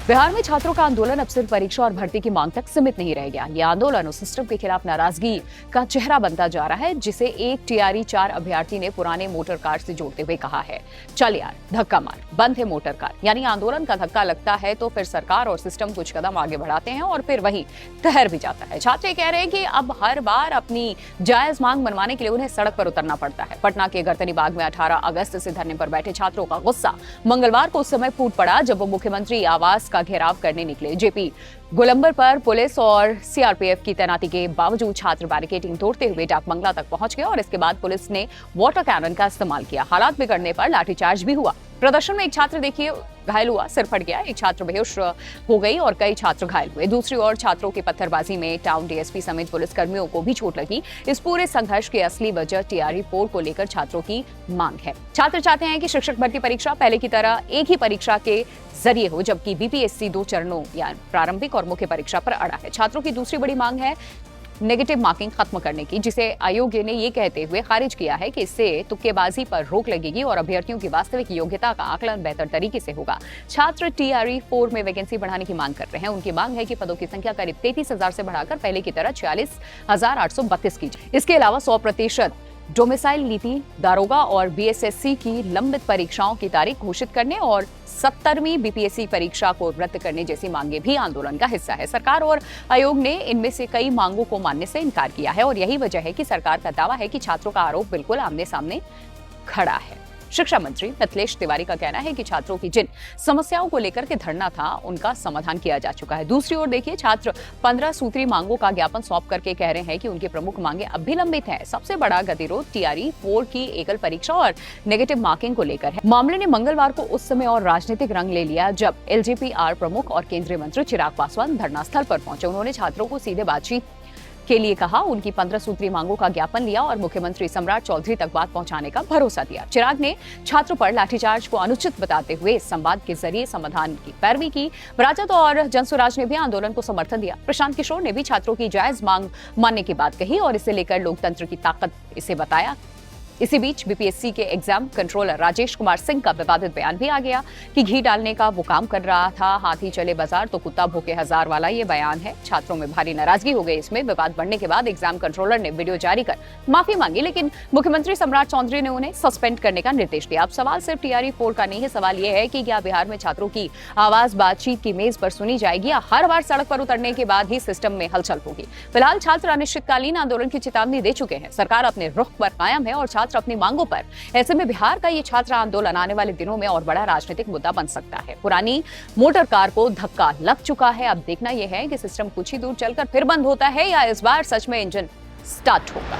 बिहार में छात्रों का आंदोलन अब सिर्फ परीक्षा और भर्ती की मांग तक सीमित नहीं रह गया। यह आंदोलन उस सिस्टम के खिलाफ नाराजगी का चेहरा बनता जा रहा है, जिसे एक टीआरई 4 अभ्यर्थी ने पुराने मोटर कार से जोड़ते हुए कहा है, चल यार धक्का मार, बंद है मोटर कार। यानी आंदोलन का धक्का लगता है तो फिर सरकार और सिस्टम कुछ कदम आगे बढ़ाते हैं और फिर वही ठहर भी जाता है। छात्र कह रहे हैं कि अब हर बार अपनी जायज मांग मनवाने के लिए उन्हें सड़क पर उतरना पड़ता है। पटना के गर्दनी बाग में 18 अगस्त से धरने पर बैठे छात्रों का गुस्सा मंगलवार को उस समय फूट पड़ा जब वो मुख्यमंत्री आवास का घेराव करने निकले। जेपी गोलंबर पर पुलिस और सीआरपीएफ की तैनाती के बावजूद छात्र बैरिकेडिंग तोड़ते हुए डाक बंगला तक पहुंच गए और इसके बाद पुलिस ने वाटर कैनन का इस्तेमाल किया। हालात बिगड़ने पर लाठीचार्ज भी हुआ। प्रदर्शन में एक छात्र देखिए घायल हुआ, सिर फट गया, एक छात्र बेहोश हो गई और कई छात्र घायल हुए। दूसरी ओर छात्रों की पत्थरबाजी में टाउन डीएसपी समेत पुलिसकर्मियों को भी चोट लगी। इस पूरे संघर्ष की असली वजह टीआरई 4 को लेकर छात्रों की मांग है। छात्र चाहते हैं कि शिक्षक भर्ती परीक्षा पहले की तरह एक ही परीक्षा के जरिए हो, जबकि बीपीएससी 2 चरणों या प्रारंभिक और मुख्य परीक्षा पर अड़ा है। छात्रों की दूसरी बड़ी मांग है नेगेटिव मार्किंग खत्म करने की, जिसे आयोग ने ये कहते हुए खारिज किया है कि इससे तुक्केबाजी पर रोक लगेगी और अभ्यर्थियों की वास्तविक योग्यता का आकलन बेहतर तरीके से होगा। छात्र टीआरई 4 में वैकेंसी बढ़ाने की मांग कर रहे हैं। उनकी मांग है कि पदों की संख्या करीब 33,000 से बढ़ाकर पहले की तरह 46,832 की जाए। इसके अलावा 100% डोमिसाइल नीति, दारोगा और बीएसएससी की लंबित परीक्षाओं की तारीख घोषित करने और 70वीं बीपीएससी परीक्षा को रद्द करने जैसी मांगे भी आंदोलन का हिस्सा है। सरकार और आयोग ने इनमें से कई मांगों को मानने से इनकार किया है और यही वजह है कि सरकार का दावा है कि छात्रों का आरोप बिल्कुल आमने सामने खड़ा है। शिक्षा मंत्री मिथिलेश तिवारी का कहना है कि छात्रों की जिन समस्याओं को लेकर के धरना था, उनका समाधान किया जा चुका है। दूसरी ओर देखिए, छात्र 15 सूत्री मांगों का ज्ञापन सौंप करके कह रहे हैं कि उनकी प्रमुख मांगे अब भी लंबित हैं। सबसे बड़ा गतिरोध टीआरई 4 की एकल परीक्षा और नेगेटिव मार्किंग को लेकर है। मामले ने मंगलवार को उस समय और राजनीतिक रंग ले लिया जब एलजेपीआर प्रमुख और केंद्रीय मंत्री चिराग पासवान धरना स्थल पर पहुंचे। उन्होंने छात्रों को सीधे बातचीत के लिए कहा, उनकी 15 सूत्री मांगों का ज्ञापन लिया और मुख्यमंत्री सम्राट चौधरी तक बात पहुंचाने का भरोसा दिया। चिराग ने छात्रों पर लाठीचार्ज को अनुचित बताते हुए इस संवाद के जरिए समाधान की पैरवी की। राजद और जनसुराज ने भी आंदोलन को समर्थन दिया। प्रशांत किशोर ने भी छात्रों की जायज मांग मानने की बात कही और इसे लेकर लोकतंत्र की ताकत इसे बताया। इसी बीच बीपीएससी के एग्जाम कंट्रोलर राजेश कुमार सिंह का विवादित बयान भी आ गया कि घी डालने का वो काम कर रहा था, हाथी चले बाजार तो कुत्ता भूखे हजार वाला ये बयान है। छात्रों में भारी नाराजगी हो गई। इसमें विवाद बढ़ने के बाद एग्जाम कंट्रोलर ने वीडियो जारी कर माफी मांगी, लेकिन मुख्यमंत्री सम्राट चौधरी ने उन्हें सस्पेंड करने का निर्देश दिया। अब सवाल सिर्फ टीआरई 4 का नहीं है, सवाल ये है कि क्या बिहार में छात्रों की आवाज बातचीत की मेज पर सुनी जाएगी या हर बार सड़क पर उतरने के बाद ही सिस्टम में हलचल होगी। फिलहाल छात्र अनिश्चितकालीन आंदोलन की चेतावनी दे चुके हैं। सरकार अपने रुख पर कायम है और छात्र अपनी मांगों पर। ऐसे में बिहार का ये छात्र आंदोलन आने वाले दिनों में और बड़ा राजनीतिक मुद्दा बन सकता है। पुरानी मोटर कार को धक्का लग चुका है। अब देखना यह है कि सिस्टम कुछ ही दूर चलकर फिर बंद होता है या इस बार सच में इंजन स्टार्ट होगा।